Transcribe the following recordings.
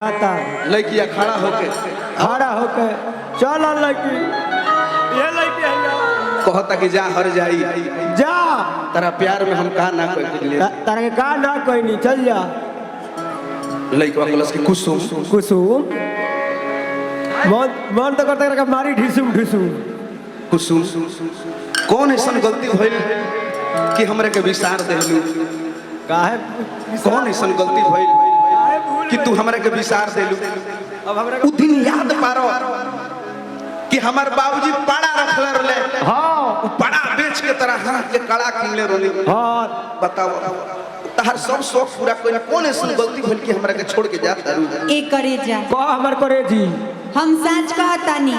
लड़किया खड़ा होके चल लड़की ये लड़की है कहता कि जा हर जाई जा तेरा प्यार में हम का ना कोई तारा के का ना कोई नहीं चल जा लड़का क्लास के कुसुम मन तो करता है मारी ढिसुम कुसुम कौन ऐसा गलती भइल कि हमरे के विसार देलू काहे कौन ऐसा गलती भइल कि तू हमरे के विसार देलू अब हमरा उ दिन याद पारो कि हमार बाबूजी पाड़ा रखले रहले हां पाड़ा बेच के तरह हाथ के कड़ा किनले रहले हां बताओ तहर सब शौक पूरा कोई कौन ऐसा गलती भइल कि हमरा के छोड़ के जात तारू ए करे जा कह हमर करे जी हम सच कहतानी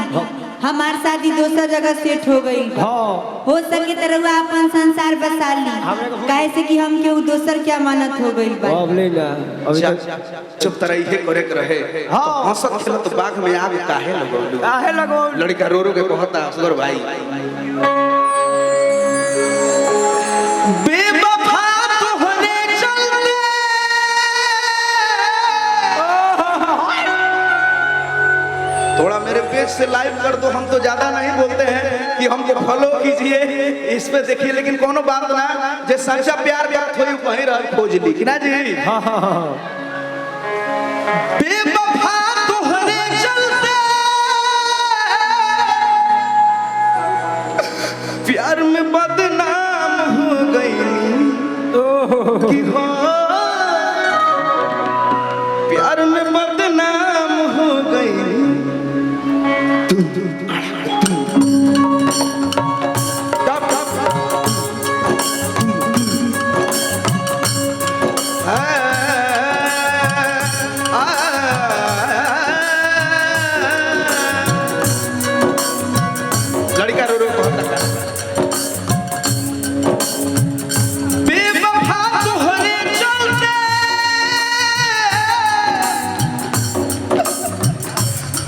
हमार शादी दूसरा जगह सेट हो गई हां हो सके तो रउआ अपन संसार बसा ली काहे से कि हम के दोसर क्या मानत हो गई बा अब ले ना अभी चुप तरह इहे करे के रहे हां हंसत खेलत बाग में आग काहे लगो लड़का रो रो के कहता असगर भाई बेवफा तोहरे चलते थोड़ा मेरे पेज से लाइव कर दो हम तो ज्यादा नहीं बोलते हैं कि हमको फॉलो कीजिए इस पे देखिए लेकिन कोनो बात ना जे सच्चा प्यार बात होई वहीं रह खोज ली कि ना जी हां बेवफा तोहरे चलते प्यार में बदनाम हो गई कि हो प्यार में बदनाम हो गई लड़का रो रो कहता बेवफा तोहरे चलते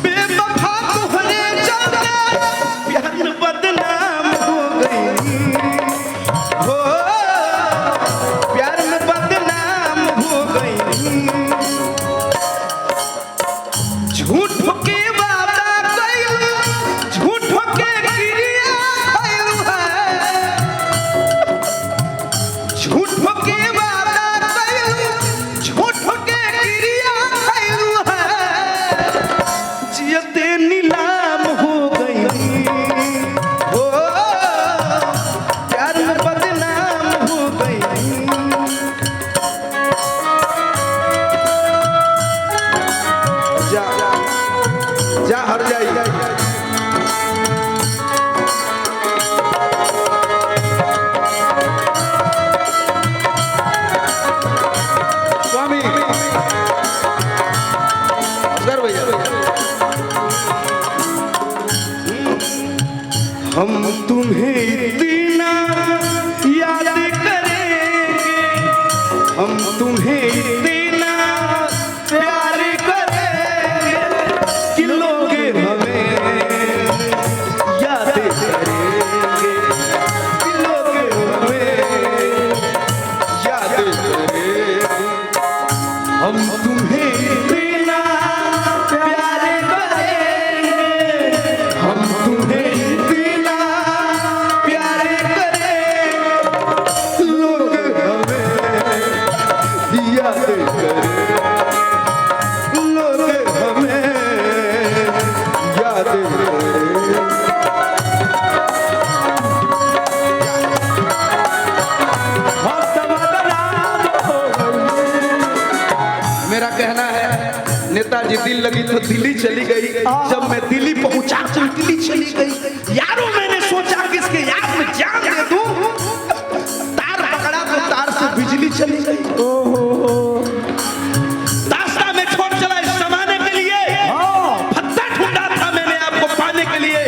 बेवफा तोहरे चलते प्यार में बदनाम हो गई हो प्यार में बदनाम हो गई झूठ के वादा कइलू झूठ के क्रिया कइलू है झूठ के वादा कइलू झूठ के क्रिया कइलू है जियते नीलाम हो गई हो प्यार में बदनाम हो गई जा जा हर जाई स्वामी असगर भैया हम तुम्हें इतना याद करेंगे हम तुम्हें इतना प्यार करेंगे कि लोग हमें याद करेंगे कि लोग हमें याद करेंगे हम तुम्हें इतना प्यार करेंगे हम तुम्हें इतना प्यार करेंगे लोग हमें याद करेंगे लोग हमें याद करेंगे हम सब बदनाम हो गए मेरा कहना है नेताजी दिल लगी तो दिल्ली चली गई जब मैं दिल्ली पहुंचा तो दिल्ली चली गई यारों मैंने सोचा कि इसके याद में जान दे दूं तार पकड़ा तो तार से बिजली चली गई रास्ता में छोड़ चला इस जमाने के लिए भत्ता ढूंढा था मैंने आपको पाने के लिए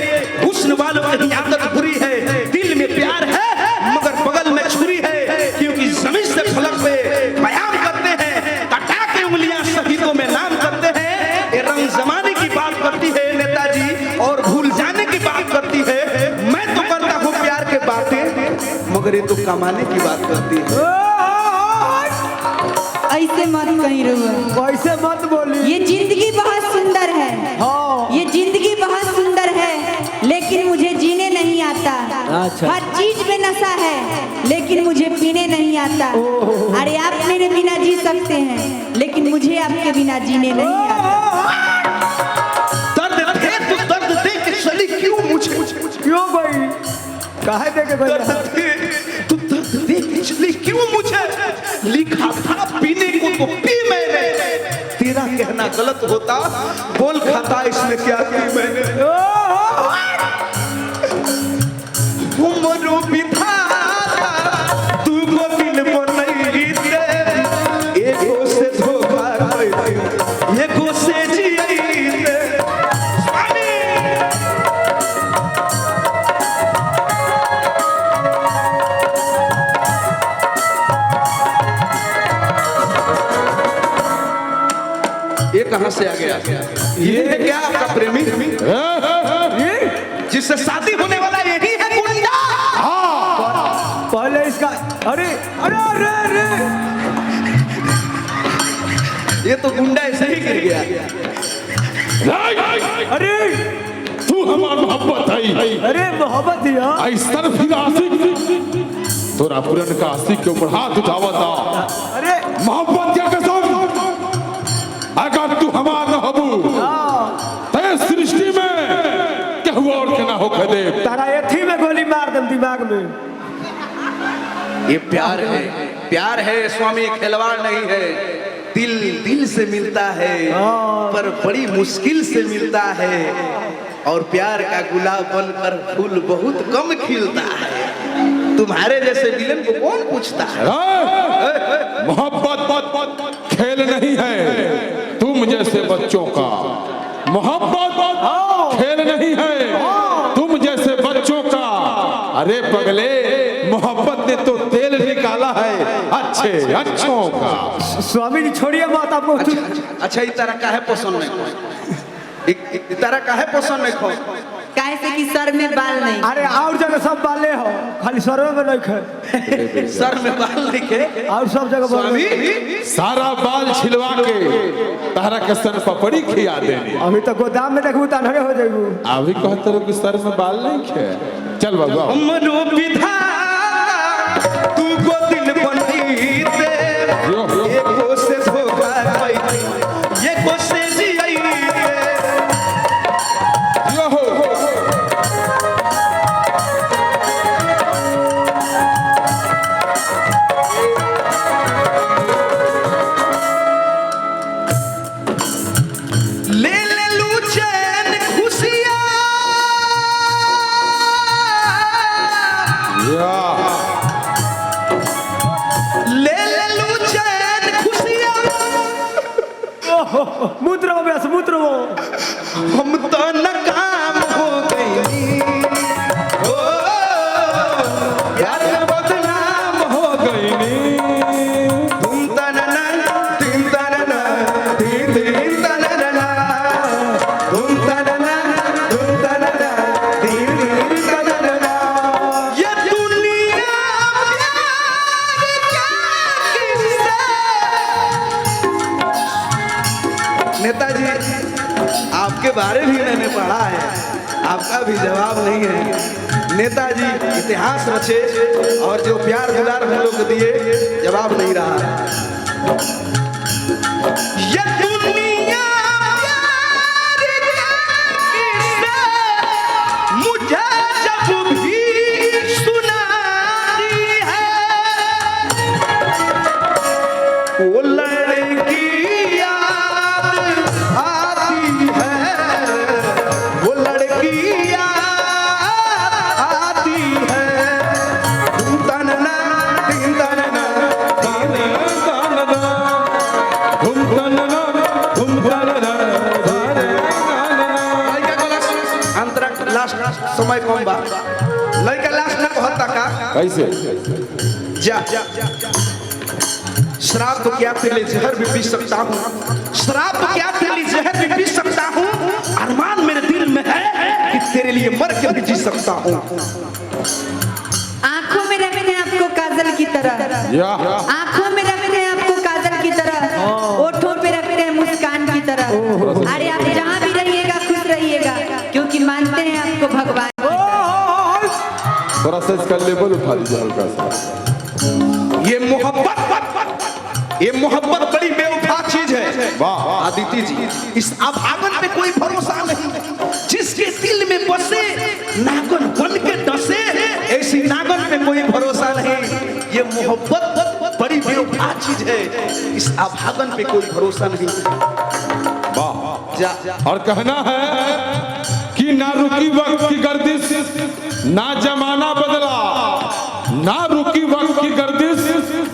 हुस्न वालों की आदत बुरी है दिल में प्यार है मगर बगल में छुरी है क्योंकि जमीन से फलक पे बयान करते हैं कटा के उंगलियां शहीदों में नाम करते हैं ये रंग जमाने की बात करती है नेताजी और भूल जाने की बात करती है मैं तो करता हूँ प्यार के बातें मगर ये तो कमाने की बात करती है ऐसे मत कहीं रहुआ, कैसे मत बोली। ये जिंदगी बहुत सुंदर है, हाँ ये जिंदगी बहुत सुंदर है, लेकिन मुझे जीने नहीं आता। अच्छा। हर चीज में नशा है, लेकिन मुझे पीने नहीं आता। अरे आप मेरे बिना जी सकते हैं, लेकिन मुझे आपके बिना जीने नहीं आता। दर्द थे तो दर्द दे के चली क्यों मुझे, क्यों भाई, काहे दे के दर्द थे तो दर्द दे के चली क्यों मुझे, लिखा था पीने को तो पी मैंने, तेरा कहना गलत होता, बोल खाता इसमें क्या की मैंने। उम्र विधाता तू को दिल को नहीं दे, एको से धोखा दे, एको से जिए दे। स्वामी ये कहां से आ गया? ये है क्या आपका प्रेमी? जिससे शादी होने वाला यही है गुंडा। पहले इसका, अरे अरे अरे अरे, ये तो गुंडा ऐसे ही गिर गया। अरे तू हमार मोहब्बत है, अरे मोहब्बत ही हाँ। इस तरफ ही आशिक तोरा पुरन का आशिक के ऊपर हाथ उठावता। अरे मोहब्बत के कसम, अगर तू हमार न हबू ते सृष्टि में केहू और के ना होके दे। तारा एथी में गोली मार दम दिमाग में। ये प्यार है, प्यार है स्वामी, खिलवाड़ नहीं है। दिल दिल से मिलता है, पर बड़ी मुश्किल से मिलता है, और प्यार का गुलाब बनकर फूल बहुत कम खिलता है। तुम्हारे जैसे विलन को कौन पूछता है? मोहब्बत खेल नहीं है तुम जैसे बच्चों का, मोहब्बत खेल नहीं है तुम जैसे बच्चों का। अरे पगले, मोहब्बत ने तो तेल निकाला है अच्छे अच्छों का। स्वामी जी छोड़िए बात, आपको अच्छा ये तरह का है पसंद नहीं, तरह का है पसंद नहीं खो, काहे से कि सर में बाल नहीं। अरे और जगह सब बाले हो, खाली सरवे में नहीं खे। सर में बाल दिखे और सब जगह स्वामी। सारा बाल छिलवा के तारा के सन पपड़ी खिया देनी। अभी तो गोदाम में देखू तनहरे हो जाइबू। अभी कहते रहो कि सर में बाल नहीं खे। चल बाबा, हमरो विधा तू को दिल बनाई दे, एको से धोखा पाई, एको से जिई दे। यो हो ले ले लू चैन खुशियां, या ले ले लू चैन खुशियां, मूत्र में बस मूत्र वो। हम तो नाकाम हो गई, ओ यार बदनाम हो गई। तुम तनना तीन तनना तीन तीन तनना, तुम तनना तीन तीन तनना। ये दुनिया प्यार का किस्सा। नेताजी आपके बारे में मैंने पढ़ा है, आपका भी जवाब नहीं है। नेताजी इतिहास रचे और जो प्यार दुलार हम लोग को दिए, जवाब नहीं रहा है। ये दुनिया प्यार का किस्सा मुझे जब भी सुनाती है, वो लड़की याद आती है, वो लड़की याद आती है। तुम तनना तीन तनना तीन तनना, तुम तनना तुम तनना लड़का को लास्ट अंतरा लास्ट समय कम बा, लड़का लास्ट ना कहता का कैसे? जा शराब तो क्या पी जहर भी पी सकता हूँ, शराब तो क्या पी जहर भी पी सकता हूँ, अरमान मेरे दिल में है कि तेरे लिए मर के भी जी सकता हूँ। आंखों में रंग है आपको काजल की तरह, या आंखों में रंग है आपको काजल की तरह, अरे आप जहाँ भी रहिएगा खुश रहिएगा, क्योंकि मानते हैं आपको भगवान। थोड़ा सा इसका लेवल उठा दीजिए हल्का सा। ये मोहब्बत बड़ी बेवफा चीज है। वाह आदित्य जी, इस अभागन पे कोई भरोसा नहीं। जिसके दिल में बसे नागन बन के डसे, ऐसी नागन पे कोई भरोसा नहीं। ये मोहब्बत बड़ी बेवफा चीज है, इस अभागन पे कोई भरोसा नहीं। वाह। और कहना है कि ना रुकी वक्त की गर्दिश, ना जमाना बदला, ना रुकी वक्त की गर्दिश,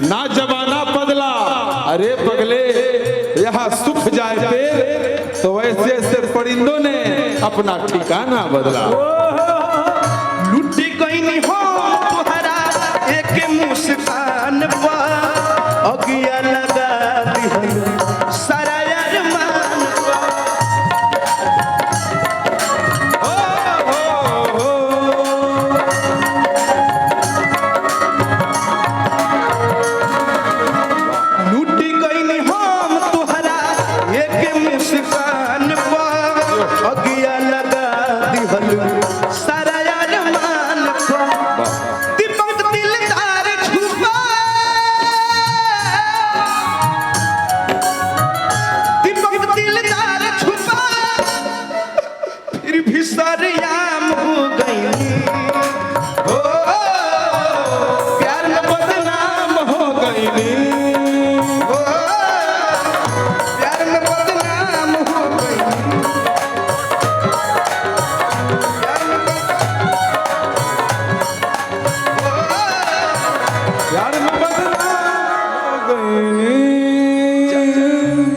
ना जमाना बदला। अरे पगले, यहाँ सुख जाए पेड़ तो वैसे ऐसे परिंदों ने अपना ठिकाना बदला। लुटी गई नहीं हो तुहरा एक मुस्कान पर, अगिया लगा दी सारा अरमान पर। लुटी गई नहीं हम तुहरा एक मुस्कान